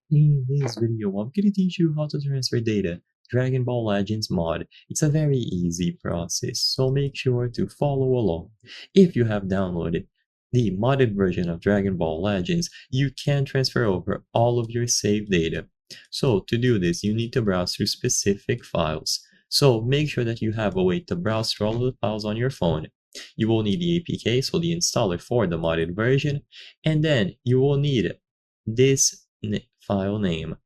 In this video, I'm going to teach you how to transfer data. Dragon Ball Legends mod. It's a very easy process, so make sure to follow along. If you have downloaded the modded version of Dragon Ball Legends, you can transfer over all of your saved data. So to do this, you need to browse through specific files. So make sure that you have a way to browse through all of the files on your phone. You will need the APK, so the installer for the modded version, and then you will need this file name.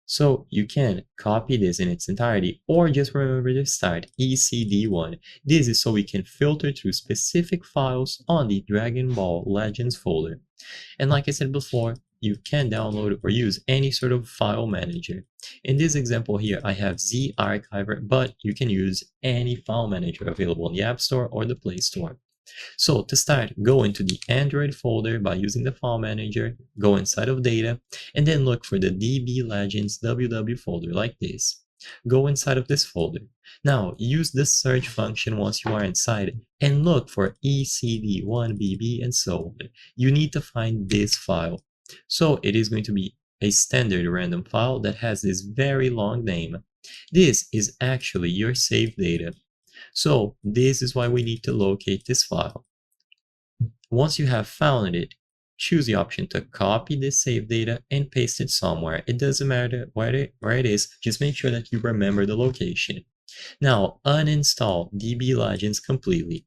So you can copy this in its entirety or just remember to start ECD1. This is so we can filter through specific files on the Dragon Ball Legends folder. And like I said before, you can download or use any sort of file manager. In this example here, I have ZArchiver, but you can use any file manager available in the App Store or the Play Store. So to start, go into the Android folder by using the file manager, go inside of data, and then look for the DB Legends WW folder like this. Go inside of this folder. Now, use the search function once you are inside and look for ECD1BB and so on. You need to find this file. So it is going to be a standard random file that has this very long name. This is actually your saved data. So this is why we need to locate this file. Once you have found it, choose the option to copy this saved data and paste it somewhere. It doesn't matter where it is, just make sure that you remember the location. Now uninstall DB Legends completely.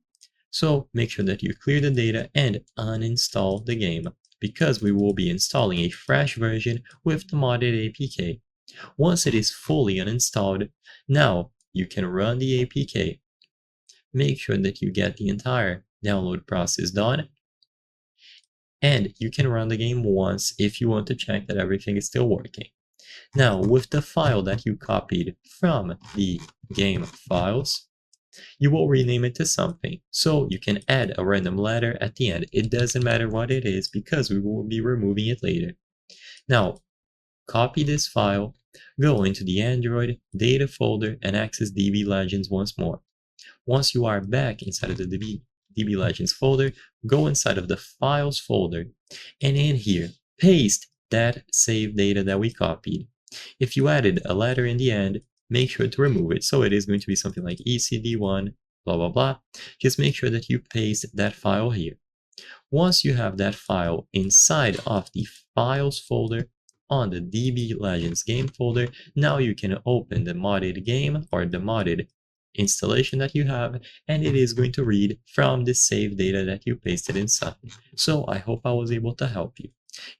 So make sure that you clear the data and uninstall the game, because we will be installing a fresh version with the modded APK. Once it is fully uninstalled, now you can run the APK. Make sure that you get the entire download process done, and you can run the game once if you want to check that everything is still working. Now, with the file that you copied from the game files, you will rename it to something. So you can add a random letter at the end. It doesn't matter what it is because we will be removing it later. Now, copy this file, go into the Android data folder and access DB Legends once more. Once you are back inside of the DB Legends folder, go inside of the Files folder, and in here, paste that saved data that we copied. If you added a letter in the end, make sure to remove it. So it is going to be something like ECD1, blah, blah, blah. Just make sure that you paste that file here. Once you have that file inside of the Files folder on the DB Legends game folder, now you can open the modded game or the modded installation that you have, and it is going to read from the saved data that you pasted inside. So I hope I was able to help you.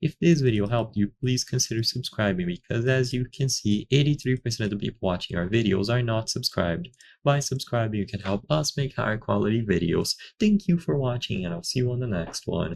If this video helped you, please consider subscribing, because as you can see, 83% of the people watching our videos are not subscribed. By subscribing, you can help us make higher quality videos. Thank you for watching, and I'll see you on the next one.